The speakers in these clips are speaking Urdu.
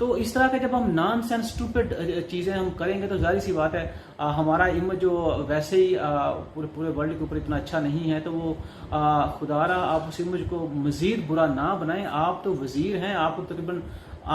تو اس طرح کے جب ہم نان سینس اسٹوپڈ چیزیں ہم کریں گے تو ظاہر سی بات ہے ہمارا امیج جو ویسے ہی پورے ورلڈ کے اوپر اتنا اچھا نہیں ہے، تو وہ خدا را آپ اس امیج کو مزید برا نہ بنائیں. آپ تو وزیر ہیں، آپ کو تقریباً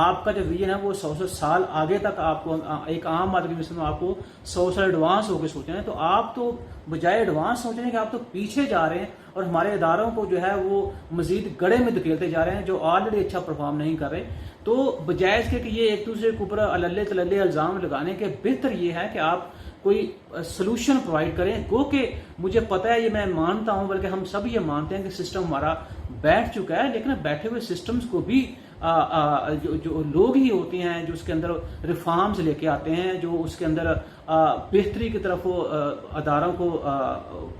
آپ کا جو ویژن ہے وہ 100 سال آگے تک آپ کو، ایک عام آدمی میں آپ کو 100 سال ایڈوانس ہو کے سوچنا ہے. تو آپ تو بجائے ایڈوانس سوچنے کہ آپ تو پیچھے جا رہے ہیں اور ہمارے اداروں کو جو ہے وہ مزید گڑھے میں دھکیلتے جا رہے ہیں جو آلریڈی اچھا پرفارم نہیں کر رہے. تو بجائے اس کے کہ یہ ایک دوسرے کے اوپر اللہ تللے الزام لگانے کے، بہتر یہ ہے کہ آپ کوئی سلوشن پرووائڈ کریں. گو کہ مجھے پتہ ہے، یہ میں مانتا ہوں، بلکہ ہم سب یہ مانتے ہیں کہ سسٹم ہمارا بیٹھ چکا ہے، لیکن بیٹھے ہوئے سسٹمز کو بھی جو لوگ ہی ہوتے ہیں جو اس کے اندر ریفارمز لے کے آتے ہیں، جو اس کے اندر بہتری کی طرف اداروں کو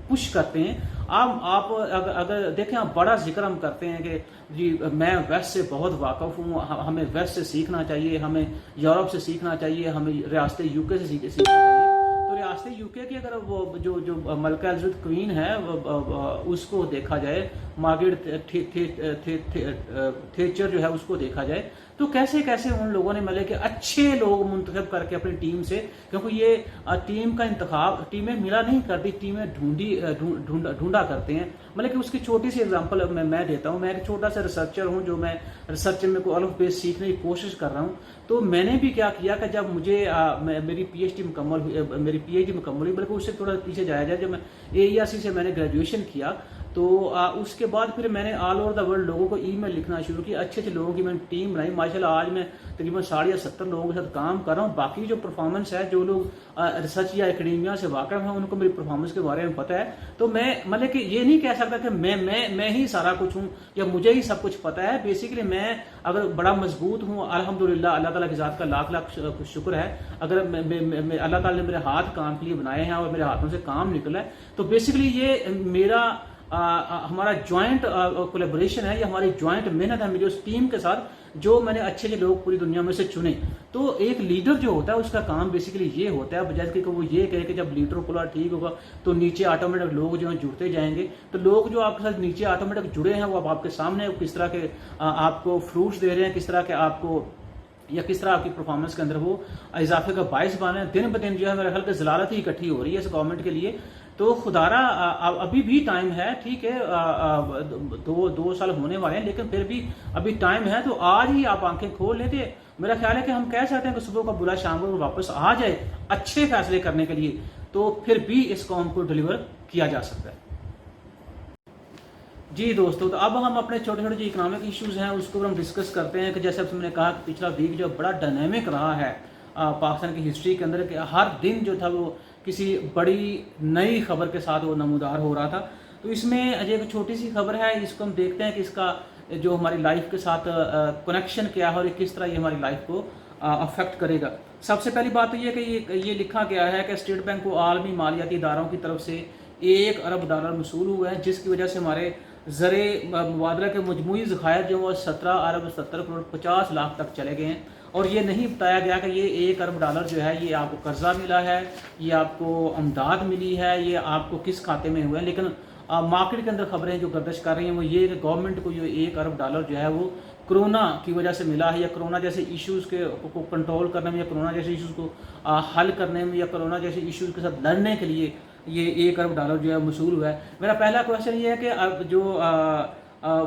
پش کرتے ہیں. آپ اگر دیکھیں، آپ بڑا ذکر ہم کرتے ہیں کہ جی میں ویسٹ سے بہت واقف ہوں، ہمیں ویسٹ سے سیکھنا چاہیے، ہمیں یورپ سے سیکھنا چاہیے، ہمیں ریاست UK سے سیکھنا چاہیے. تو ریاست UK کی اگر وہ جو ملکہ الزبتھ کوئین ہے اس کو دیکھا جائے، مارگریٹ تھیچر جو ہے اس کو دیکھا جائے، تو کیسے ان لوگوں نے ملے کہ اچھے لوگ منتخب کر کے اپنی ٹیم سے، کیونکہ یہ ٹیم کا انتخاب ٹیمیں ملا نہیں کرتی، ٹیمیں ڈھونڈا کرتے ہیں. مطلب کہ اس کی چھوٹی سی ایگزامپل میں دیتا ہوں. میں ایک چھوٹا سا ریسرچر ہوں، جو میں ریسرچ میں کوئی الف بیس سیکھنے کی کوشش کر رہا ہوں. تو میں نے بھی کیا کیا کہ جب مجھے میری پی ایچ ڈی مکمل ہوئی، بلکہ اس سے تھوڑا پیچھے جایا جائے، جب میں AERC سے میں نے گریجویشن کیا، تو اس کے بعد پھر میں نے آل اوور دا ورلڈ لوگوں کو ای میل لکھنا شروع کیا. اچھے لوگوں کی میں نے ٹیم بنائی. ماشاءاللہ آج میں تقریباً 60 یا 70 لوگوں کے ساتھ کام کر رہا ہوں. باقی جو پرفارمنس ہے، جو لوگ ریسرچ یا اکیڈیمیا سے واقف ہیں، ان کو میری پرفارمنس کے بارے میں پتہ ہے. تو میں مطلب کہ یہ نہیں کہہ سکتا کہ میں ہی سارا کچھ ہوں یا مجھے ہی سب کچھ پتہ ہے. بیسیکلی میں اگر بڑا مضبوط ہوں، الحمدللہ اللہ تعالیٰ کی ذات کا لاکھ شکر ہے. اگر اللہ تعالیٰ نے میرے ہاتھ کام کے لیے بنائے ہیں اور میرے ہاتھوں سے کام نکلا ہے، تو بیسیکلی یہ ہمارا جوائنٹ کولیبوریشن ہے، یہ ہماری جوائنٹ محنت ہے میری اس ٹیم کے ساتھ، جو میں نے اچھے لوگ پوری دنیا میں سے چنے. تو ایک لیڈر جو ہوتا ہے اس کا کام بیسیکلی یہ ہوتا ہے، بجائے کہ وہ یہ کہے کہ جب لیڈر پلا ٹھیک ہوگا تو نیچے آٹومیٹک لوگ جو ہیں جڑتے جائیں گے. تو لوگ جو آپ کے ساتھ نیچے آٹومیٹک جڑے ہیں، وہ آپ کے سامنے کس طرح کے آپ کو فروٹس دے رہے ہیں، کس طرح کے آپ کو، یا کس طرح آپ کی پرفارمنس کے اندر وہ اضافے کا باعث بن رہے ہیں. دن بدن جو ہے میرے خیال کہ ضلالت ہی اکٹھی ہو رہی ہے اس گورنمنٹ کے لیے. تو خدارا ابھی بھی ٹائم ہے، ٹھیک ہے، 2 سال ہونے والے ہیں، لیکن پھر بھی ابھی ٹائم ہے. تو آج ہی آپ آنکھیں کھول لیتے. میرا خیال ہے کہ ہم کہہ سکتے ہیں کہ صبح کا بلا شام کو واپس آ جائے اچھے فیصلے کرنے کے لیے، تو پھر بھی اس قوم کو ڈلیور کیا جا سکتا ہے. جی دوستو، تو اب ہم اپنے چھوٹے جو اکنامک ایشوز ہیں اس کو ہم ڈسکس کرتے ہیں. کہ جیسے میں نے کہا کہ پچھلا ویک جو بڑا ڈائنامک رہا ہے پاکستان کی ہسٹری کے اندر، کہ ہر دن جو تھا وہ کسی بڑی نئی خبر کے ساتھ وہ نمودار ہو رہا تھا. تو اس میں ایک چھوٹی سی خبر ہے، اس کو ہم دیکھتے ہیں کہ اس کا جو ہماری لائف کے ساتھ کنیکشن کیا ہے اور کس طرح یہ ہماری لائف کو افیکٹ کرے گا. سب سے پہلی بات تو یہ کہ یہ لکھا گیا ہے کہ اسٹیٹ بینک کو عالمی مالیاتی اداروں کی طرف سے $1 ارب موصول ہوئے ہیں، جس کی وجہ سے ہمارے زر مبادلہ کے مجموعی ذخائر جو وہ 17 ارب 70 کروڑ 50 لاکھ تک چلے گئے ہیں. اور یہ نہیں بتایا گیا کہ یہ $1 ارب جو ہے یہ آپ کو قرضہ ملا ہے، یہ آپ کو امداد ملی ہے، یہ آپ کو کس کھاتے میں ہوئے ہیں. لیکن مارکیٹ کے اندر خبریں جو گردش کر رہی ہیں وہ یہ کہ گورنمنٹ کو یہ $1 ارب جو ہے وہ کرونا کی وجہ سے ملا ہے، یا کرونا جیسے ایشوز کو کنٹرول کرنے میں، یا کرونا جیسے ایشوز کو حل کرنے میں، یا کرونا جیسے ایشوز کے ساتھ لڑنے کے لیے یہ $1 ارب جو ہے موصول ہوا ہے. میرا پہلا کویشچن یہ ہے کہ اب جو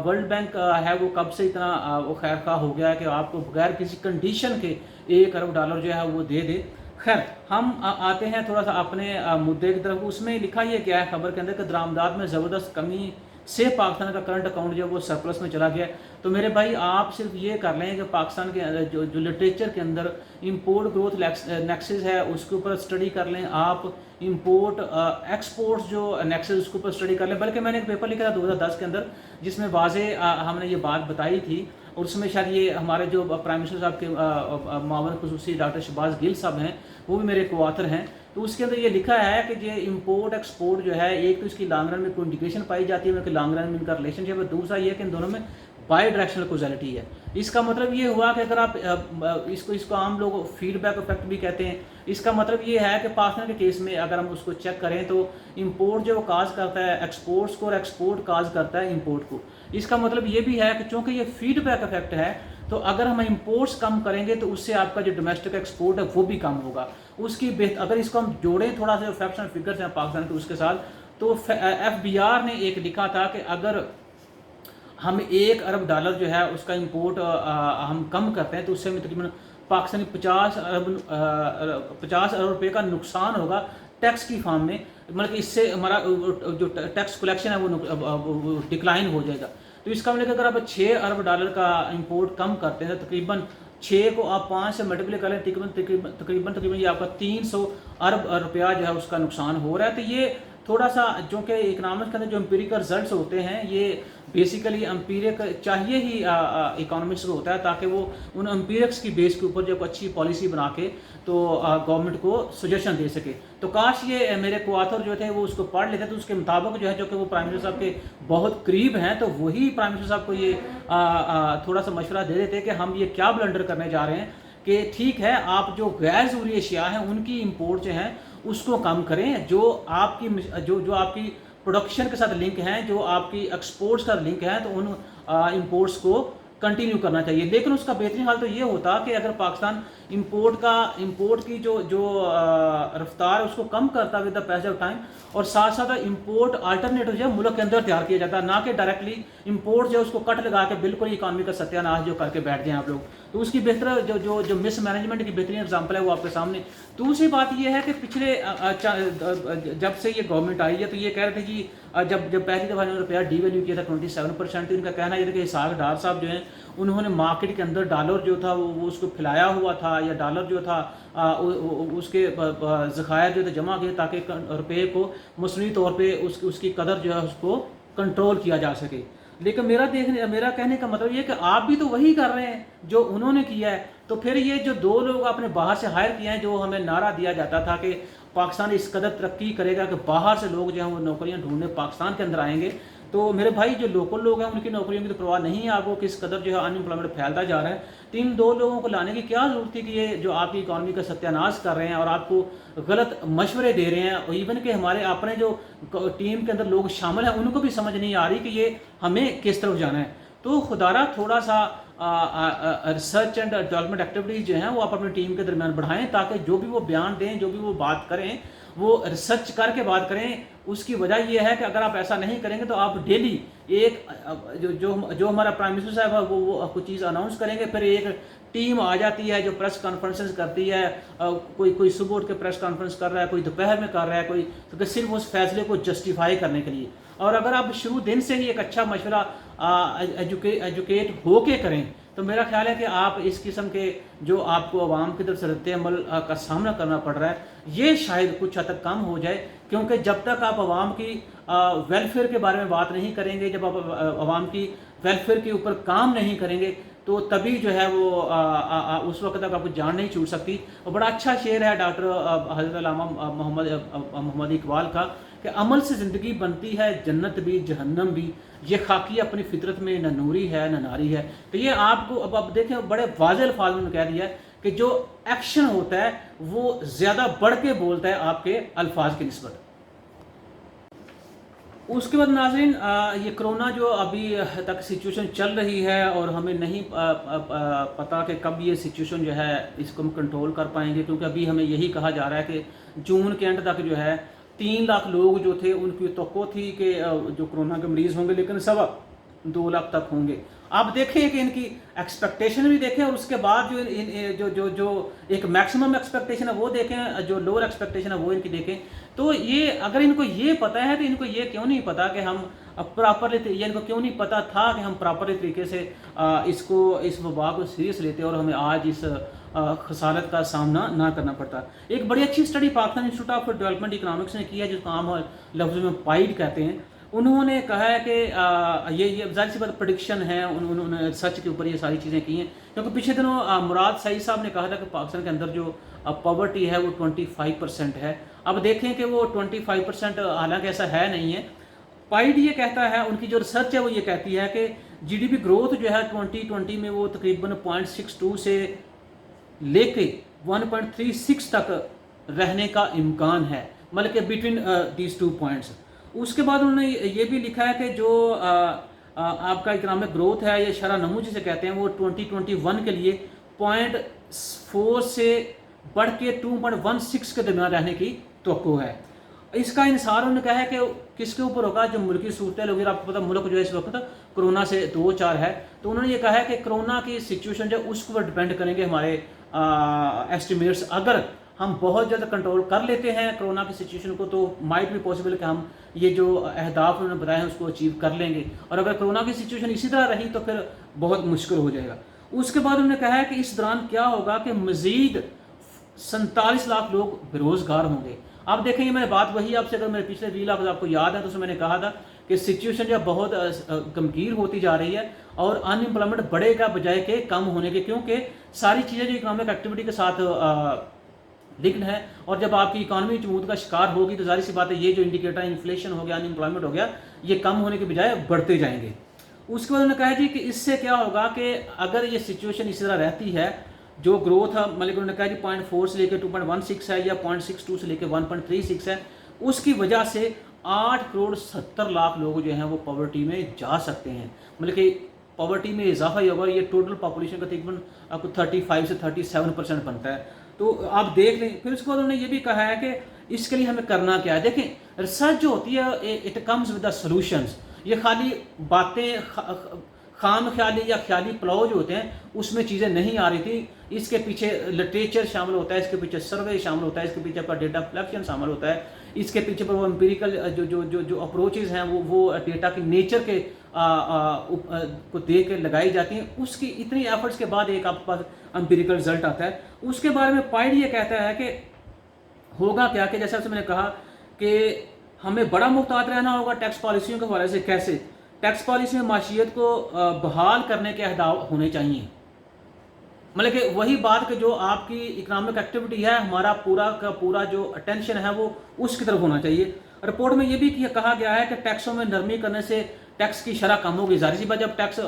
ورلڈ بینک ہے وہ کب سے اتنا وہ خیر خواہ ہو گیا ہے کہ آپ کو بغیر کسی کنڈیشن کے $1 ارب جو ہے وہ دے دے. خیر، ہم آتے ہیں تھوڑا سا اپنے مدعے کی طرف. اس میں لکھا یہ کیا ہے خبر کے اندر کہ درآمدات میں زبردست کمی سے پاکستان کا کرنٹ اکاؤنٹ جو ہے وہ سرپلس میں چلا گیا. تو میرے بھائی آپ صرف یہ کر لیں کہ پاکستان کے جو لٹریچر کے اندر امپورٹ گروتھ نیکسز ہے اس کے اوپر اسٹڈی کر لیں. آپ امپورٹ ایکسپورٹس جو نیکسز اس کے اوپر اسٹڈی کر لیں. بلکہ میں نے ایک پیپر لکھا تھا 2010 کے اندر جس میں واضح ہم نے یہ بات بتائی تھی، اور اس میں شاید یہ ہمارے جو پرائم منسٹر صاحب کے معاون خصوصی ڈاکٹر شہباز گل صاحب ہیں وہ بھی میرے کو آتھر ہیں. تو اس کے اندر یہ لکھا ہے کہ یہ امپورٹ ایکسپورٹ جو ہے، ایک تو اس کی لانگ رن میں کوئی انڈیکیشن پائی جاتی ہے کہ لانگ رن میں ان کا ریلیشن شپ ہے. دوسرا یہ کہ ان دونوں میں بائی ڈائریکشنل کوزیلٹی ہے. اس کا مطلب یہ ہوا کہ اگر آپ اس کو عام لوگ فیڈ بیک افیکٹ بھی کہتے ہیں. اس کا مطلب یہ ہے کہ پاکستان کے کیس میں اگر ہم اس کو چیک کریں تو امپورٹ جو کاز کرتا ہے ایکسپورٹس کو، اور ایکسپورٹ کاز کرتا ہے امپورٹ کو. اس کا مطلب یہ بھی ہے کہ چونکہ یہ فیڈ بیک افیکٹ ہے تو اگر ہم امپورٹس کم کریں گے تو اس سے آپ کا جو ڈومیسٹک ایکسپورٹ ہے وہ بھی کم ہوگا. اس کی اگر اس کو ہم جوڑیں تھوڑا سا فیکٹس اینڈ فگرس ہیں پاکستان کے اس کے ساتھ, تو FBR نے ایک لکھا تھا کہ اگر ہم $1 ارب جو ہے اس کا امپورٹ ہم کم کرتے ہیں تو اس سے ہمیں تقریباً پاکستانی 50 ارب روپے کا نقصان ہوگا ٹیکس کی فارم میں. مطلب کہ اس سے ہمارا جو ٹیکس کلیکشن ہے وہ ڈکلائن ہو جائے گا. تو اس کا مطلب کہ اگر آپ $6 ارب کا امپورٹ کم کرتے ہیں تو تقریباً 6 کو آپ 5 سے ملٹیپلائی کر لیں, تقریباً یہ آپ کا 300 ارب روپیہ جو ہے اس کا نقصان ہو رہا ہے. تو یہ تھوڑا سا جو کہ اکنامکس کے اندر جو امپیریکل رزلٹس ہوتے ہیں یہ بیسیکلی امپیرک چاہیے ہی اکانومکس کو ہوتا ہے, تاکہ وہ ان امپیرکس کی بیس کے اوپر جو اچھی پالیسی بنا کے تو گورنمنٹ کو سجیشن دے سکے. تو کاش یہ میرے کو آتھر جو تھے وہ اس کو پڑھ لیتے تو اس کے مطابق جو ہے, جو کہ وہ پرائم منسٹر صاحب کے بہت قریب ہیں, تو وہی پرائم منسٹر صاحب کو یہ تھوڑا سا مشورہ دے دیتے کہ ہم یہ کیا بلنڈر کرنے جا رہے ہیں کہ ٹھیک ہے آپ جو غیر ضروری اشیاء ہیں ان کی امپورٹ جو ہیں اس کو کم کریں, جو آپ کی پروڈکشن کے ساتھ لنک ہیں, جو آپ کی ایکسپورٹس کا لنک ہے, تو ان امپورٹس کو کنٹینیو کرنا چاہیے. لیکن اس کا بہترین حال تو یہ ہوتا کہ اگر پاکستان امپورٹ کی جو رفتار ہے اس کو کم کرتا with the pace of time, اور ساتھ ساتھ امپورٹ آلٹرنیٹو جو ہے ملک کے اندر تیار کیا جاتا ہے, نہ کہ ڈائریکٹلی امپورٹ جو ہے اس کو کٹ لگا کے بالکل اکانومی کا ستیہ ناش جو کر کے بیٹھ جائیں آپ لوگ. تو اس کی بہتر جو مس مینجمنٹ کی بہترین ایگزامپل ہے وہ آپ کے سامنے. دوسری بات یہ ہے کہ پچھلے جب سے یہ گورنمنٹ آئی ہے تو یہ کہہ رہے تھے کہ جب پہلی دفعہ روپیہ ڈی ویلیو کیا تھا 27%, ان کا کہنا یہ تھا کہ اسحاق ڈار صاحب جو ہیں انہوں نے مارکیٹ کے اندر ڈالر جو تھا وہ اس کو پھیلایا ہوا تھا, یا ڈالر جو تھا اس کے ذخائر جو تھے جمع کیے تاکہ روپے کو مصنوعی طور پہ اس کی قدر جو ہے اس کو کنٹرول کیا جا سکے. لیکن میرا کہنے کا مطلب یہ کہ آپ بھی تو وہی کر رہے ہیں جو انہوں نے کیا ہے. تو پھر یہ جو 2 لوگ آپ نے باہر سے ہائر کیے ہیں, جو ہمیں نعرہ دیا جاتا تھا کہ پاکستان اس قدر ترقی کرے گا کہ باہر سے لوگ جو ہیں وہ نوکریاں ڈھونڈنے پاکستان کے اندر آئیں گے, تو میرے بھائی جو لوکل لوگ ہیں ان کی نوکریوں کی تو پرواہ نہیں ہے آپ کو کس قدر جو ہے ان امپلائمنٹ پھیلتا جا رہا ہے. 2 لوگوں کو لانے کی کیا ضرورت تھی کہ یہ جو آپ کی اکانومی کا ستیہ ناش کر رہے ہیں اور آپ کو غلط مشورے دے رہے ہیں, ایون کہ ہمارے اپنے جو ٹیم کے اندر لوگ شامل ہیں ان کو بھی سمجھ نہیں آ رہی کہ یہ ہمیں کس طرف جانا ہے. تو خدارہ تھوڑا سا ریسرچ اینڈ ڈیولپمنٹ ایکٹیویٹیز جو ہیں وہ آپ اپنی ٹیم کے درمیان بڑھائیں, تاکہ جو بھی وہ بیان دیں, جو بھی وہ بات کریں, وہ ریسرچ کر کے بات کریں. اس کی وجہ یہ ہے کہ اگر آپ ایسا نہیں کریں گے تو آپ ڈیلی ایک جو ہمارا پرائم منسٹر صاحب ہے وہ کچھ چیز اناؤنس کریں گے, پھر ایک ٹیم آ جاتی ہے جو پریس کانفرنسز کرتی ہے, کوئی صبح اٹھ کے پریس کانفرنس کر رہا ہے, کوئی دوپہر میں کر رہا ہے, کوئی تو صرف اس فیصلے کو جسٹیفائی کرنے کے لیے. اور اگر آپ شروع دن سے ہی ایک اچھا مشورہ ایجوکیٹ ہو کے کریں تو میرا خیال ہے کہ آپ اس قسم کے جو آپ کو عوام کی طرف سے رد عمل کا سامنا کرنا پڑ رہا ہے یہ شاید کچھ حد تک کم ہو جائے, کیونکہ جب تک آپ عوام کی ویلفیئر کے بارے میں بات نہیں کریں گے, جب آپ عوام کی ویلفیئر کے اوپر کام نہیں کریں گے تو تبھی جو ہے وہ اس وقت تک آپ کو جان نہیں چھوٹ سکتی. اور بڑا اچھا شعر ہے ڈاکٹر حضرت علامہ محمد اقبال کا کہ عمل سے زندگی بنتی ہے جنت بھی جہنم بھی, یہ خاکی اپنی فطرت میں نہ نوری ہے نہ ناری ہے. تو یہ آپ کو اب دیکھیں بڑے واضح الفاظ میں کہہ دیا ہے کہ جو ایکشن ہوتا ہے وہ زیادہ بڑھ کے بولتا ہے آپ کے الفاظ کی نسبت. اس کے بعد ناظرین یہ کرونا جو ابھی تک سچویشن چل رہی ہے اور ہمیں نہیں پتا کہ کب یہ سچویشن جو ہے اس کو ہم کنٹرول کر پائیں گے, کیونکہ ابھی ہمیں یہی کہا جا رہا ہے کہ جون کے اینڈ تک جو ہے 3 لاکھ لوگ جو تھے ان کی توقع تھی کہ جو کرونا کے مریض ہوں گے, لیکن 2 لاکھ تک ہوں گے. آپ دیکھیں کہ ان کی ایکسپیکٹیشن بھی دیکھیں اور اس کے بعد جو ایک میکسیمم ایکسپیکٹیشن ہے وہ دیکھیں, جو لوور ایکسپیکٹیشن ہے وہ ان کی دیکھیں. تو یہ اگر ان کو یہ پتہ ہے تو ان کو یہ کیوں نہیں پتا کہ ہم پراپرلی, ان کو کیوں نہیں پتا تھا کہ ہم پراپرلی طریقے سے اس وبا کو سیریس لیتے اور ہمیں آج اس خسارت کا سامنا نہ کرنا پڑتا. ایک بڑی اچھی study Pakistan institute of development economics نے کی ہے, جس کو عام لفظ میں پائیڈ کہتے ہیں. انہوں نے کہا ہے کہ یہ ظاہر سی بات پریڈکشن ہے, انہوں نے ریسرچ کے اوپر یہ ساری چیزیں کی ہیں, کیونکہ پچھلے دنوں مراد سعید صاحب نے کہا تھا کہ پاکستان کے اندر جو پاورٹی ہے وہ 25% ہے. اب دیکھیں کہ وہ 25% حالانکہ ایسا ہے نہیں ہے. پائیڈ یہ کہتا ہے, ان کی جو ریسرچ ہے وہ یہ کہتی ہے کہ جی ڈی پی گروتھ جو ہے 2020 میں وہ تقریباً 0.62 سے لے کے 1.36 تک رہنے کا امکان ہے, مطلب کہ بٹوین دیز 2 پوائنٹس. اس کے بعد انہوں نے یہ بھی لکھا ہے کہ جو آپ کا اکنامک گروتھ ہے یا شرح نمو جسے کہتے ہیں وہ 2021 کے لیے 0.4 سے بڑھ کے 2.16 کے درمیان رہنے کی توقع ہے. اس کا انحصار انہوں نے کہا ہے کہ کس کے اوپر ہوگا, جو ملکی صورتحال ہوگی. آپ کو پتا ملک جو ہے اس وقت کرونا سے 2-4 ہے, تو انہوں نے یہ کہا ہے کہ کرونا کی سچویشن جو اس کو ڈپینڈ کریں گے ہمارے ایسٹیمیٹس. اگر ہم بہت جلد کنٹرول کر لیتے ہیں کرونا کی سچویشن کو تو مائٹ بھی پاسبل کہ ہم یہ جو اہداف انہوں نے بتائے ہیں اس کو اچیو کر لیں گے, اور اگر کرونا کی سچویشن اسی طرح رہی تو پھر بہت مشکل ہو جائے گا. اس کے بعد انہوں نے کہا ہے کہ اس دوران کیا ہوگا کہ مزید 47 لاکھ لوگ بے روزگار ہوں گے. آپ دیکھیں گے میں بات وہی آپ سے, اگر میرے پچھلے ریل آپ کو یاد ہے تو اس میں نے کہا تھا کہ سچویشن جو بہت گمگیر ہوتی جا رہی ہے اور ان امپلائمنٹ بڑھے گا بجائے کہ کم ہونے کے, کیونکہ ساری چیزیں جو اکنامک ایکٹیویٹی کے ساتھ لنکڈ ہے, اور جب آپ کی اکانومی جمود کا شکار ہوگی تو ظاہر سی بات ہے یہ جو انڈیکیٹر انفلیشن ہو گیا, ان امپلائمنٹ ہو گیا, یہ کم ہونے کے بجائے بڑھتے جائیں گے. اس کے بعد انہوں نے کہا جی کہ اس سے کیا ہوگا کہ اگر یہ سچویشن اسی طرح رہتی ہے, جو گروتھ ہے مطلب انہوں نے کہا جی 0.4 سے لے کے 2.16 ہے یا 0.62 سے لے کے 1.36 ہے, اس کی وجہ سے 8 کروڑ 70 لاکھ لوگ جو ہیں وہ پاورٹی میں جا سکتے ہیں. مطلب کہ پاورٹی میں اضافہ ہی ہوگا, یہ ٹوٹل پاپولیشن کا تقریباً آپ کو 35 سے 37% بنتا ہے. تو آپ دیکھ لیں. پھر اس کے بعد انہوں نے یہ بھی کہا ہے کہ اس کے لیے ہمیں کرنا کیا ہے. دیکھیں ریسرچ جو ہوتی ہے it comes with the solutions. یہ خالی باتیں خام خیالی یا خیالی پلاؤ جو ہوتے ہیں اس میں چیزیں نہیں آ رہی تھی. اس کے پیچھے لٹریچر شامل ہوتا ہے, اس کے پیچھے سروے شامل ہوتا ہے, اس کے پیچھے آپ کا ڈیٹا کلیکشن شامل ہوتا ہے, اس کے پیچھے پر وہ امپیریکل جو اپروچز ہیں وہ ڈیٹا کی نیچر کے کو دیکھ کے لگائی جاتی ہیں. اس کی اتنی ایفرٹس کے بعد ایک آپ کے پاس امپیریکل رزلٹ آتا ہے. اس کے بارے میں پائڈ یہ کہتا ہے کہ ہوگا کیا, کہ جیسے میں نے کہا کہ ہمیں بڑا محتاط رہنا ہوگا ٹیکس پالیسیوں کے حوالے سے. کیسے؟ ٹیکس پالیسی میں معیشت کو بحال کرنے کے اہداف ہونے چاہیے. مطلب کہ وہی بات کہ جو آپ کی اکنامک ایکٹیویٹی ہے ہمارا پورا کا پورا جو اٹینشن ہے وہ اس کی طرف ہونا چاہیے. رپورٹ میں یہ بھی کہا گیا ہے کہ ٹیکسوں میں نرمی کرنے سے ٹیکس کی شرح کم ہوگی. ظاہر سی بات جب ٹیکس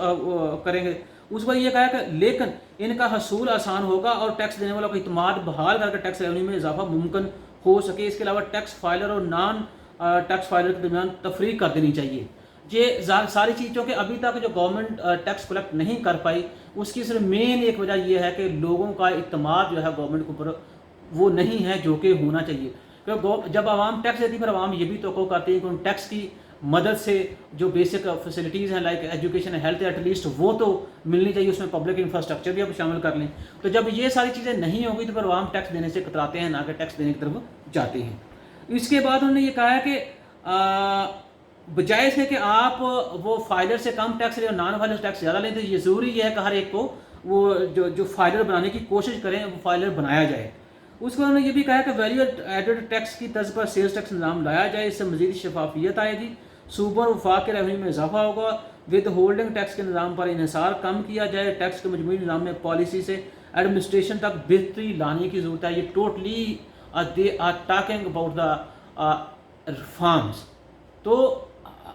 کریں گے اس پر یہ کہا ہے کہ لیکن ان کا حصول آسان ہوگا اور ٹیکس دینے والوں کا اعتماد بحال کر کے ٹیکس ریونیو میں اضافہ ممکن ہو سکے. اس کے علاوہ ٹیکس فائلر اور نان ٹیکس فائلر کے درمیان تفریق کر دینی چاہیے. یہ ساری چیزوں کے ابھی تک جو گورنمنٹ ٹیکس کلیکٹ نہیں کر پائی اس کی صرف مین ایک وجہ یہ ہے کہ لوگوں کا اعتماد جو ہے گورنمنٹ کے اوپر وہ نہیں ہے جو کہ ہونا چاہیے. کیونکہ جب عوام ٹیکس دیتی ہے پھر عوام یہ بھی توقع کرتی ہے کہ ان ٹیکس کی مدد سے جو بیسک فیسلٹیز ہیں like education health at least وہ تو ملنی چاہیے, اس میں پبلک انفراسٹرکچر بھی آپ شامل کر لیں. تو جب یہ ساری چیزیں نہیں ہوگی تو پھر عوام ٹیکس دینے سے کتراتے ہیں, نہ کہ ٹیکس دینے کی طرف جاتے ہیں. اس کے بعد انہوں نے یہ کہا ہے کہ بجائے سے کہ آپ وہ فائلر سے کم ٹیکس لیں اور نان فائلر ٹیکس زیادہ لیں, تو یہ ضروری یہ ہے کہ ہر ایک کو وہ جو فائلر بنانے کی کوشش کریں وہ فائلر بنایا جائے. اس کو انہوں نے یہ بھی کہا کہ ویلیو ایڈڈ ٹیکس کی طرز پر سیلز ٹیکس نظام لایا جائے, اس سے مزید شفافیت آئے گی, صوبوں اور وفاق کے ریونیو میں اضافہ ہوگا. ود ہولڈنگ ٹیکس کے نظام پر انحصار کم کیا جائے. ٹیکس کے مجموعی نظام میں پالیسی سے ایڈمنسٹریشن تک بہتری لانے کی ضرورت ہے. یہ totally they are talking about the reforms. تو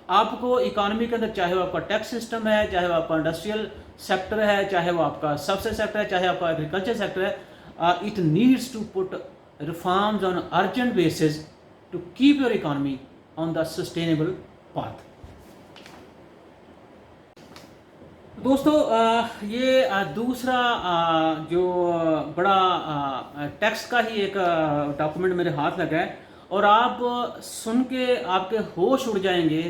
آپ کو اکانومی کے اندر چاہے وہ آپ کا ٹیکس سسٹم ہے, چاہے وہ آپ کا انڈسٹریل سیکٹر ہے, چاہے وہ آپ کا سبسڈ سیکٹر ہے, چاہے آپ کا ایگریکلچر سیکٹر ہے, it needs to put reforms on urgent basis to keep your economy on the sustainable path. دوستو یہ دوسرا جو بڑا ٹیکس کا ہی ایک ڈاکومنٹ میرے ہاتھ لگا ہے, اور آپ سن کے آپ کے ہوش اڑ جائیں گے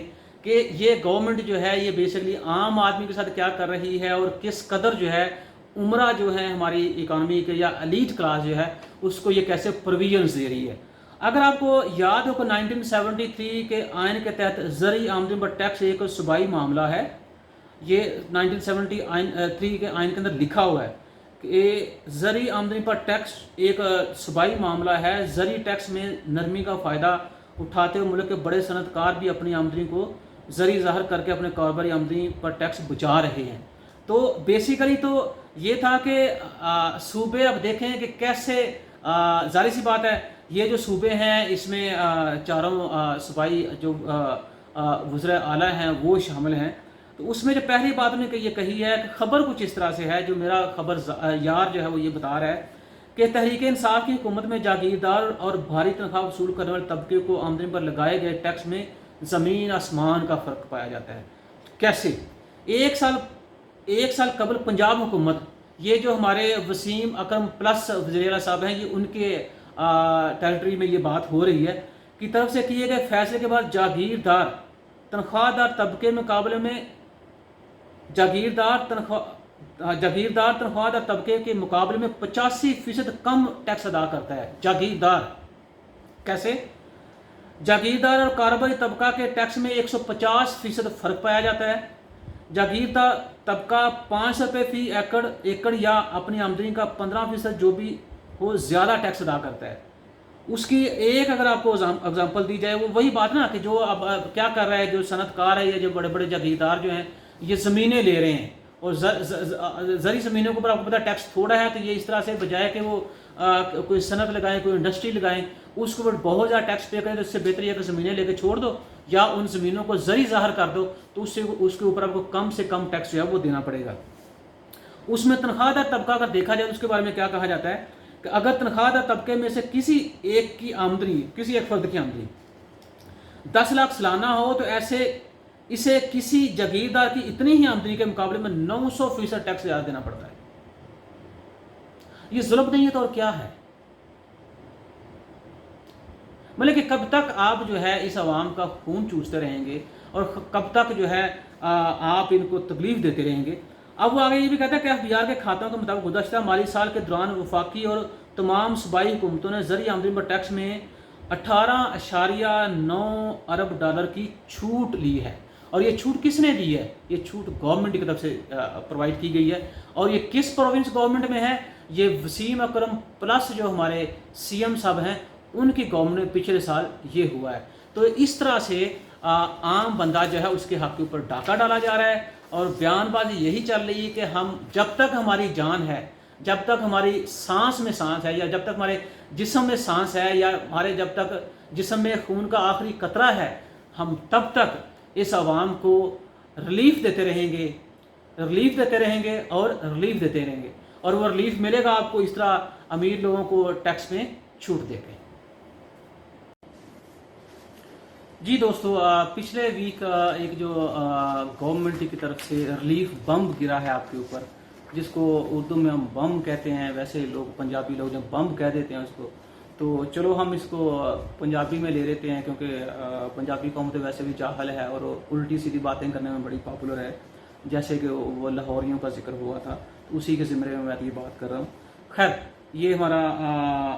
کہ یہ گورنمنٹ جو ہے یہ بیسکلی عام آدمی کے ساتھ کیا کر رہی ہے اور کس قدر جو ہے عمرہ جو ہے ہماری اکانومی کے یا ایلیٹ کلاس جو ہے اس کو یہ کیسے پروویژنز دے رہی ہے. اگر آپ کو یاد ہو کہ 1973 کے آئین کے تحت زرعی آمدنی پر ٹیکس ایک صوبائی معاملہ ہے. یہ 1973 کے آئین کے اندر لکھا ہوا ہے کہ زرعی آمدنی پر ٹیکس ایک صوبائی معاملہ ہے. زرعی ٹیکس میں نرمی کا فائدہ اٹھاتے ہوئے ملک کے بڑے صنعت کار بھی اپنی آمدنی کو زرعی ظاہر کر کے اپنے کاروباری آمدنی پر ٹیکس بچا رہے ہیں. تو بیسیکلی تو یہ تھا کہ صوبے اب دیکھیں کہ کیسے ظاہر سی بات ہے یہ جو صوبے ہیں اس میں چاروں صوبائی جو وزراء اعلیٰ ہیں وہ شامل ہیں. تو اس میں جو پہلی بات انہوں نے یہ کہی ہے کہ خبر کچھ اس طرح سے ہے, جو میرا خبر یار جو ہے وہ یہ بتا رہا ہے کہ تحریک انصاف کی حکومت میں جاگیردار اور بھاری تنخواہ وصول کرنے والے طبقے کو آمدنی پر لگائے گئے ٹیکس میں زمین آسمان کا فرق پایا جاتا ہے. کیسے؟ ایک سال قبل پنجاب حکومت، یہ جو ہمارے وسیم اکرم پلس وزیر اعلیٰ صاحب ہیں، یہ ان کے ٹیریٹری میں یہ بات ہو رہی ہے، کی طرف سے کیے گئے فیصلے کے بعد جاگیردار تنخواہ دار طبقے مقابلے میں جاگیردار تنخواہ دار طبقے کے مقابلے میں 85% کم ٹیکس ادا کرتا ہے۔ جاگیردار کیسے؟ جاگیردار اور کاروباری طبقہ کے ٹیکس میں 150% فرق پایا جاتا ہے۔ جاگیردار طبقہ 500 روپے فی ایکڑ یا اپنی آمدنی کا 15% جو بھی ہو زیادہ ٹیکس ادا کرتا ہے۔ اس کی ایک اگر آپ کو اگزامپل دی جائے، وہ وہی بات نا کہ جو اب کیا کر رہا ہے، جو صنعت کار ہے یا جو بڑے بڑے جاگیردار جو ہیں، یہ زمینیں لے رہے ہیں اور زرعی زمینوں کے اوپر آپ کو پتا ٹیکس تھوڑا ہے، تو یہ اس طرح سے بجائے کہ وہ کوئی صنعت لگائیں، کوئی انڈسٹری لگائیں، اس کے اوپر بہت زیادہ ٹیکس پے کریں، تو اس سے بہتر یہ کہ زمینیں لے کے چھوڑ دو یا ان زمینوں کو زرعی ظاہر کر دو، تو اس کے اوپر آپ کو کم سے کم ٹیکس جو ہے وہ دینا پڑے گا۔ اس میں تنخواہ دار طبقہ اگر دیکھا جائے، اس کے بارے میں کیا کہا جاتا ہے کہ اگر تنخواہ دار طبقے میں سے کسی ایک فرد کی آمدنی 10 لاکھ سالانہ ہو، تو اسے کسی جاگیردار کی اتنی ہی آمدنی کے مقابلے میں 900% ٹیکس زیادہ دینا پڑتا ہے۔ یہ ظلم نہیں ہے تو اور کیا ہے؟ مطلب کہ کب تک آپ جو ہے اس عوام کا خون چوستے رہیں گے اور کب تک جو ہے آپ ان کو تکلیف دیتے رہیں گے؟ اب وہ آگے یہ بھی کہتا ہے کہ FBR کے کھاتوں کے مطابق گزشتہ مالی سال کے دوران وفاقی اور تمام صوبائی حکومتوں نے زرعی آمدنی پر ٹیکس میں 18.9 ارب ڈالر کی چھوٹ لی ہے۔ اور یہ چھوٹ کس نے دی ہے؟ یہ چھوٹ گورنمنٹ کی طرف سے پرووائڈ کی گئی ہے۔ اور یہ کس پروونس گورنمنٹ میں ہے؟ یہ وسیم اکرم پلس جو ہمارے CM صاحب ہیں، ان کی گورنمنٹ میں پچھلے سال یہ ہوا ہے۔ تو اس طرح سے عام بندہ جو ہے اس کے حق کے اوپر ڈاکہ ڈالا جا رہا ہے، اور بیان بازی یہی چل رہی ہے کہ ہم جب تک ہماری جان ہے، جب تک ہماری سانس میں سانس ہے، یا جب تک ہمارے جسم میں سانس ہے، یا ہمارے جب تک جسم میں خون کا آخری قطرہ ہے، ہم تب تک اس عوام کو ریلیف دیتے رہیں گے اور وہ ریلیف ملے گا آپ کو اس طرح امیر لوگوں کو ٹیکس میں چھوٹ دے کے۔ جی دوستو، پچھلے ویک ایک جو گورنمنٹ کی طرف سے ریلیف بم گرا ہے آپ کے اوپر، جس کو اردو میں ہم بم کہتے ہیں، ویسے پنجابی لوگ جب بم کہہ دیتے ہیں اس کو، تو چلو ہم اس کو پنجابی میں لے لیتے ہیں، کیونکہ پنجابی قوم تو ویسے بھی جاہل ہے اور الٹی سیدھی باتیں کرنے میں بڑی پاپولر ہے، جیسے کہ وہ لاہوریوں کا ذکر ہوا تھا، تو اسی کے زمرے میں یہ بات کر رہا ہوں۔ خیر، یہ ہمارا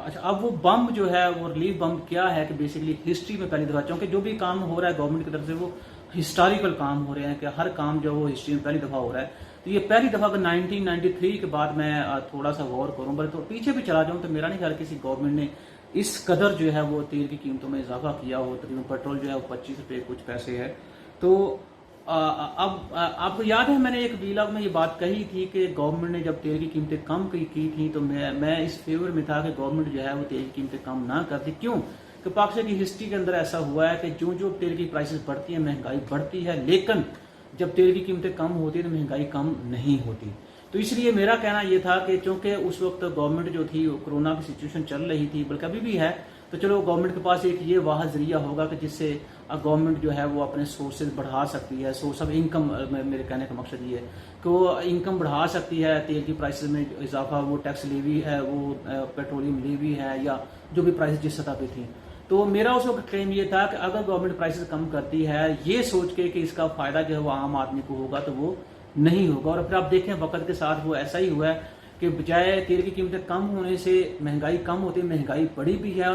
اچھا، اب وہ بم جو ہے، وہ ریلیف بم کیا ہے کہ بیسیکلی ہسٹری میں پہلی دفعہ، چونکہ جو بھی کام ہو رہا ہے گورنمنٹ کی طرف سے وہ ہسٹوریکل کام ہو رہے ہیں، کہ ہر کام جو وہ ہسٹری میں پہلی دفعہ ہو رہا ہے، تو یہ پہلی دفعہ کہ 1993 کے بعد میں تھوڑا سا غور کروں، بلکہ تو پیچھے بھی چلا جاؤں، تو میرا نہیں خیال کسی گورنمنٹ نے اس قدر جو ہے وہ تیل کی قیمتوں میں اضافہ کیا ہو۔ تقریباً پیٹرول جو ہے وہ 25 روپے کچھ پیسے ہے۔ تو اب آپ کو یاد ہے میں نے ایک ویلاگ میں یہ بات کہی تھی کہ گورنمنٹ نے جب تیل کی قیمتیں کم کی تھیں، تو میں اس فیور میں تھا کہ گورنمنٹ جو ہے وہ تیل کی قیمتیں کم نہ کرتی۔ کیوں کہ پاکستان کی ہسٹری کے اندر ایسا ہوا ہے کہ جو تیل کی پرائسز بڑھتی ہیں، مہنگائی بڑھتی ہے، لیکن جب تیل کی قیمتیں کم ہوتی ہیں تو مہنگائی کم نہیں ہوتی۔ تو اس لیے میرا کہنا یہ تھا کہ چونکہ اس وقت گورنمنٹ جو تھی کرونا کی سچویشن چل رہی تھی، بلکہ ابھی بھی ہے، تو چلو گورنمنٹ کے پاس ایک یہ واحد ذریعہ ہوگا کہ جس سے گورنمنٹ جو ہے وہ اپنے سورسز بڑھا سکتی ہے، سورس آف انکم، میرے کہنے کا مقصد یہ ہے کہ وہ انکم بڑھا سکتی ہے۔ تیل کی پرائسز میں اضافہ، وہ ٹیکس لیوی ہے، وہ پیٹرولیم لیوی ہے، یا جو بھی پرائسز جس سطح پہ تھیں، تو میرا اس وقت کلیم یہ تھا کہ اگر گورنمنٹ پرائسز کم کرتی ہے یہ سوچ کے کہ اس کا فائدہ جو ہے وہ عام آدمی کو ہوگا، تو وہ نہیں ہوگا۔ اور پھر آپ دیکھیں وقت کے ساتھ وہ ایسا ہی ہوا ہے کہ بجائے تیل کی قیمتیں کم ہونے سے مہنگائی کم ہوتی ہے، مہنگائی بڑھی بھی ہے۔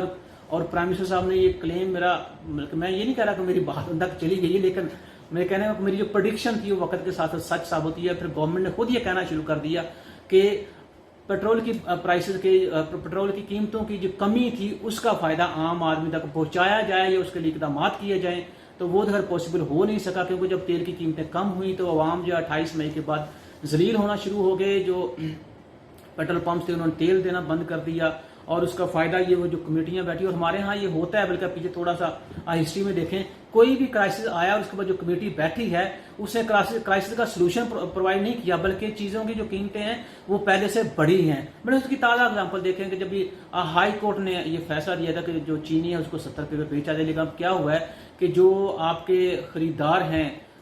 اور پرائم منسٹر صاحب نے یہ کلیم، میں یہ نہیں کہہ رہا کہ میری بات ان تک چلی گئی ہے، لیکن میں کہنے کا میری جو پریڈکشن تھی وہ وقت کے ساتھ سچ ثابت ہوتی ہے۔ پھر گورنمنٹ نے خود یہ کہنا شروع کر دیا کہ پیٹرول کی پرائسز کے، پیٹرول کی قیمتوں کی جو کمی تھی اس کا فائدہ عام آدمی تک پہنچایا جائے یا اس کے لیے اقدامات کیے جائیں، تو وہ تو پاسبل ہو نہیں سکا، کیونکہ جب تیل کی قیمتیں کم ہوئیں تو عوام جو 28 مئی کے بعد ذلیل ہونا شروع ہو گئے۔ جو پیٹرول پمپس تھے انہوں نے تیل دینا بند کر دیا، اور اس کا فائدہ یہ وہ جو کمیٹیاں بیٹھی، اور ہمارے ہاں یہ ہوتا ہے، بلکہ پیچھے تھوڑا سا ہسٹری میں دیکھیں، کوئی بھی کرائسس آیا اور اس کے بعد جو کمیٹی بیٹھی ہے اس نے کرائسس کا سلوشن پرووائڈ نہیں کیا، بلکہ چیزوں کی جو قیمتیں ہیں وہ پہلے سے بڑھی ہیں۔ میں نے اس کی تازہ اگزامپل دیکھیں کہ جب ہائی کورٹ نے یہ فیصلہ دیا تھا کہ جو چینی ہے اس کو 70 روپے پہ بیچا جائے، لیکن اب کیا ہوا ہے کہ جو آپ کے خریدار ہیں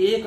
1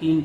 3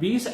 20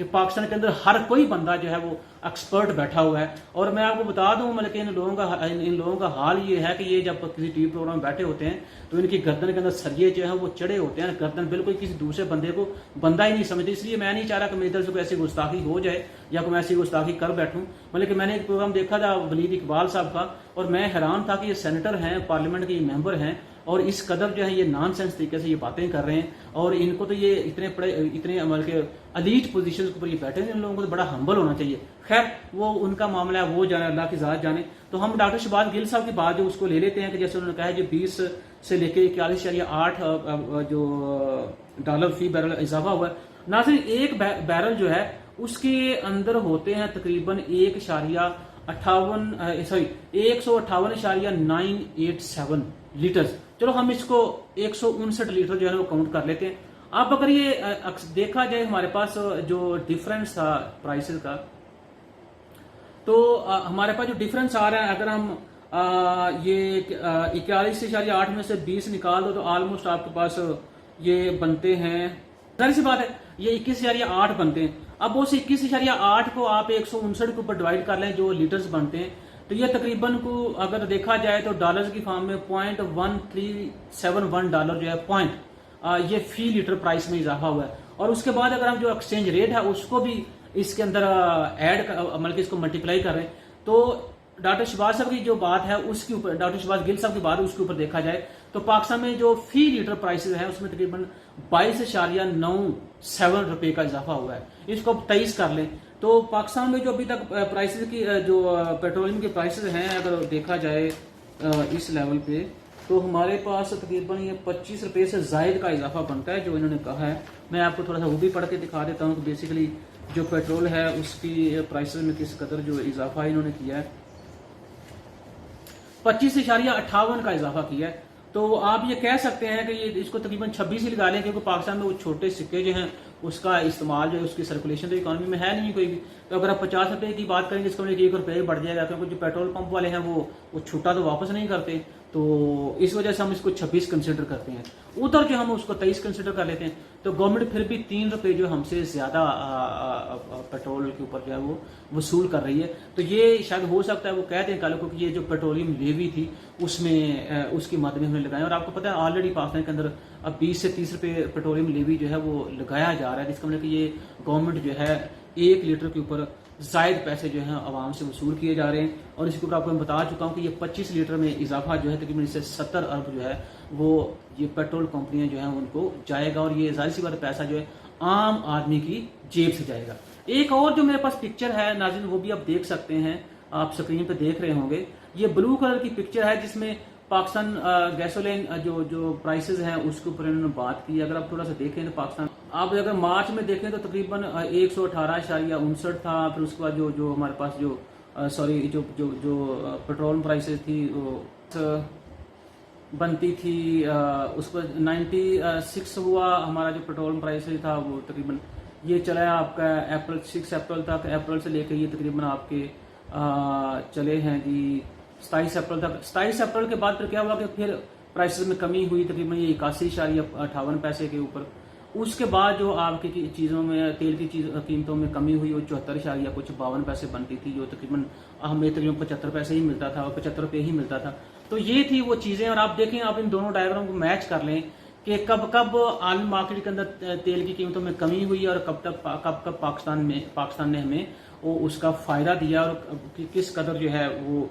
کہ پاکستان کے اندر ہر کوئی بندہ جو ہے وہ ایکسپرٹ بیٹھا ہوا ہے. اور میں آپ کو بتا دوں مطلب کہ ان لوگوں کا حال یہ ہے کہ یہ جب کسی ٹی وی پروگرام میں بیٹھے ہوتے ہیں تو ان کی گردن کے اندر سریے جو ہیں وہ چڑھے ہوتے ہیں, گردن بالکل کسی دوسرے بندے کو بندہ ہی نہیں سمجھتے. اس لیے میں نہیں چاہ رہا کہ میری طرف سے کوئی ایسی گستاخی ہو جائے یا کوئی ایسی گستاخی کر بیٹھوں. مطلب کہ میں نے ایک پروگرام دیکھا تھا ولید اقبال صاحب کا, اور میں حیران تھا کہ یہ سینیٹر ہیں, پارلیمنٹ کے یہ ممبر ہیں, اور اس قدر جو ہے یہ نان سینس طریقے سے یہ باتیں کر رہے ہیں. اور ان کو تو یہ اتنے عمل کے الیٹ پوزیشن کے اوپر یہ بیٹھے ہیں, ان لوگوں کو تو بڑا ہمبل ہونا چاہیے. خیر وہ ان کا معاملہ ہے, وہ جانے, اللہ کی ذات جانے. تو ہم ڈاکٹر شہباز گل صاحب کی بات جو اس کو لے لیتے ہیں کہ جیسے انہوں نے کہا ہے جو 20 سے لے کے 41.8 جو ڈالر فی بیرل اضافہ ہوا ہے. ناظرین ایک بیرل جو ہے اس کے اندر ہوتے ہیں تقریباً 158.987 لیٹر. چلو ہم اس کو 159 لیٹر جو ہے وہ کاؤنٹ کر لیتے ہیں. اب اگر یہ دیکھا جائے ہمارے پاس جو ڈفرنس تھا پرائسز کا, تو ہمارے پاس جو ڈفرنس آ رہا ہے, اگر ہم یہ 41.8 میں سے 20 نکال دو تو آلموسٹ آپ کے پاس یہ بنتے ہیں, ظاہر سی بات ہے یہ 21.8 بنتے ہیں. اب اس 21.8 کو آپ 159 کے اوپر ڈیوائڈ کر لیں جو لیٹرز بنتے ہیں, تو یہ تقریباً کو اگر دیکھا جائے تو ڈالرز کی فارم میں 0.1371 ڈالر جو ہے یہ فی لیٹر پرائس میں اضافہ ہوا ہے. اور اس کے بعد اگر ہم جو ایکسچینج ریٹ ہے اس کو بھی اس کے اندر ایڈ مطلب کہ اس کو ملٹیپلائی کر رہے ہیں, تو ڈاکٹر شہباز صاحب کی جو بات ہے اس کے اوپر, ڈاکٹر شہباز گل صاحب کی بات ہے اس کے اوپر دیکھا جائے تو پاکستان میں جو فی لیٹر پرائسز ہیں اس میں تقریباً 22.97 روپے کا اضافہ ہوا ہے. اس کو اب 23 کر لیں تو پاکستان میں جو ابھی تک پرائسز کی جو پیٹرولیم کے پرائسز ہیں اگر دیکھا جائے اس لیول پہ, تو ہمارے پاس تقریباً یہ 25 روپے سے زائد کا اضافہ بنتا ہے جو انہوں نے کہا ہے. میں آپ کو تھوڑا سا وہ بھی پڑھ کے دکھا دیتا ہوں کہ بیسیکلی جو پیٹرول ہے اس کی پرائسز میں کس قدر جو اضافہ انہوں نے کیا ہے, 25.58 کا اضافہ کیا ہے. تو آپ یہ کہہ سکتے ہیں کہ یہ اس کو تقریباً 26 ہی لگا لیں, کیونکہ پاکستان میں وہ چھوٹے سکے جو ہیں اس کا استعمال جو ہے اس کی سرکولیشن تو اکانومی میں ہے نہیں کوئی بھی. تو اگر آپ 50 روپے کی بات کریں گے اس کا 1 روپے بڑھ جائے گا, کیونکہ جو پیٹرول پمپ والے ہیں وہ چھوٹا تو واپس نہیں کرتے, تو اس وجہ سے ہم اس کو 26 کنسیڈر کرتے ہیں. ادھر جو ہم اس کو 23 کنسیڈر کر لیتے ہیں, تو گورنمنٹ پھر بھی 3 روپے جو ہم سے زیادہ پیٹرول کے اوپر جو ہے وہ وصول کر رہی ہے. تو یہ شاید ہو سکتا ہے وہ کہتے ہیں کل کو کہ یہ جو پیٹرولیم لیوی تھی اس میں اس کی مد میں ہم نے لگائے. اور آپ کو پتہ ہے آلریڈی پاکستان کے اندر اب 20 سے 30 روپے پیٹرولیم لیوی جو ہے وہ لگایا جا رہا ہے, جس کا مطلب کہ یہ گورنمنٹ جو ہے 1 لیٹر کے اوپر زائد پیسے جو ہیں عوام سے وصول کیے جا رہے ہیں. اور اس کے اوپر آپ کو میں بتا چکا ہوں کہ یہ 25 لیٹر میں اضافہ جو ہے تقریباً اس سے 70 ارب جو ہے وہ یہ پیٹرول کمپنیاں جو ہیں ان کو جائے گا, اور یہ ظاہر سی بات پیسہ جو ہے عام آدمی کی جیب سے جائے گا. ایک اور جو میرے پاس پکچر ہے ناظرین وہ بھی آپ دیکھ سکتے ہیں, آپ اسکرین پہ دیکھ رہے ہوں گے, یہ بلو کلر کی پکچر ہے جس میں پاکستان گیسولین جو پرائسز ہیں اس کے اوپر انہوں نے بات کی. اگر آپ تھوڑا سا دیکھیں تو پاکستان آپ اگر مارچ میں دیکھیں تو تقریباً 118.59 تھا. پھر اس کے بعد جو ہمارے پاس جو پیٹرول پرائسز تھی وہ بنتی تھی اس پر 96 ہوا ہمارا جو پیٹرول پرائس تھا وہ تقریباً یہ چلا ہے آپ کا 6 اپریل تک. اپریل سے لے کے یہ تقریباً آپ کے چلے ہیں جی 27 اپریل تک. 27 اپریل کے بعد پھر کیا ہوا کہ پھر پرائسز میں کمی ہوئی تقریباً یہ 81.58 پیسے کے اوپر. اس کے بعد جو آپ کی چیزوں میں تیل کی قیمتوں میں کمی ہوئی وہ 74.52 پیسے بنتی تھی, جو تقریباً ہمیں تقریباً 75 پیسے ہی ملتا تھا, اور 75 روپے ہی ملتا تھا. تو یہ تھی وہ چیزیں. اور آپ دیکھیں آپ ان دونوں ڈائیگرام کو میچ کر لیں کہ کب عالمی مارکیٹ کے اندر تیل کی قیمتوں میں کمی ہوئی اور کب پاکستان نے ہمیں اس کا فائدہ دیا, اور کس قدر جو ہے وہ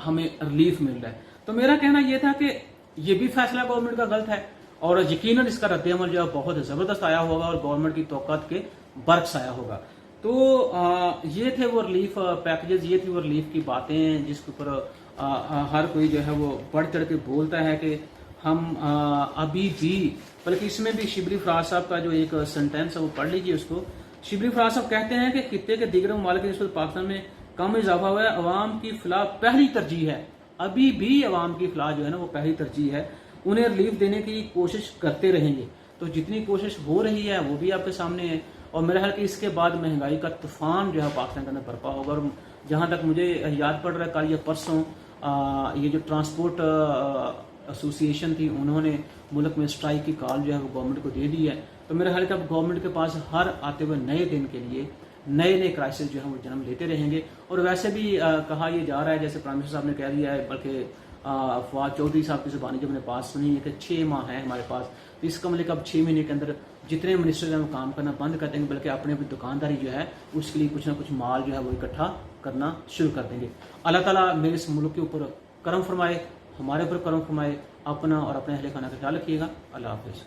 ہمیں ریلیف مل رہا ہے. تو میرا کہنا یہ تھا کہ یہ بھی فیصلہ گورنمنٹ کا غلط ہے, اور یقیناً اس کا رد عمل جو ہے بہت زبردست آیا ہوگا اور گورنمنٹ کی توقعات کے برعکس آیا ہوگا. تو یہ تھے وہ ریلیف پیکجز, یہ تھی وہ ریلیف کی باتیں جس کے اوپر ہر کوئی جو ہے وہ بڑھ چڑھ کے بولتا ہے کہ ہم ابھی بھی, بلکہ اس میں بھی شبلی فراز صاحب کا جو ایک سینٹینس ہے وہ پڑھ لیجیے اس کو. شبلی فراز صاحب کہتے ہیں کہ خطے کے دیگر ممالک اس وقت پاکستان میں کم اضافہ ہوا ہے, عوام کی فلاح پہلی ترجیح ہے. ابھی بھی عوام کی فلاح جو ہے نا وہ پہلی ترجیح ہے, انہیں ریلیف دینے کی کوشش کرتے رہیں گے. تو جتنی کوشش ہو رہی ہے وہ بھی آپ کے سامنے ہے, اور میرا خیال کہ اس کے بعد مہنگائی کا طوفان جو ہے پاکستان کے اندر برپا ہوگا. اور جہاں تک مجھے یاد پڑ رہا ہے کل یا پرسوں یہ جو ٹرانسپورٹ ایسوسی ایشن تھی انہوں نے ملک میں اسٹرائک کی کال جو ہے وہ گورنمنٹ کو دے دی ہے. تو میرا خیال ہے کہ اب گورنمنٹ کے پاس ہر آتے ہوئے نئے دن کے لیے نئے نئے کرائسس جو ہیں وہ جنم لیتے رہیں گے. اور ویسے بھی کہا یہ جا رہا ہے، جیسے پرائم منسٹر صاحب نے کہہ دیا ہے، بلکہ فواد چودھری صاحب کی زبانی جب نے پاس سنی ہے کہ 6 ماہ ہیں ہمارے پاس، تو اس کا مطلب اب 6 مہینے کے اندر جتنے منسٹر ہیں وہ کام کرنا بند کر دیں گے، بلکہ اپنی دکانداری جو ہے اس کے لیے کچھ نہ کچھ مال جو ہے وہ اکٹھا کرنا شروع کر دیں گے. اللہ تعالیٰ میرے اس ملک کے اوپر کرم فرمائے، ہمارے اوپر کرم فرمائے. اپنا اور اپنے اہل خانہ کا خیال رکھیے گا. اللہ حافظ.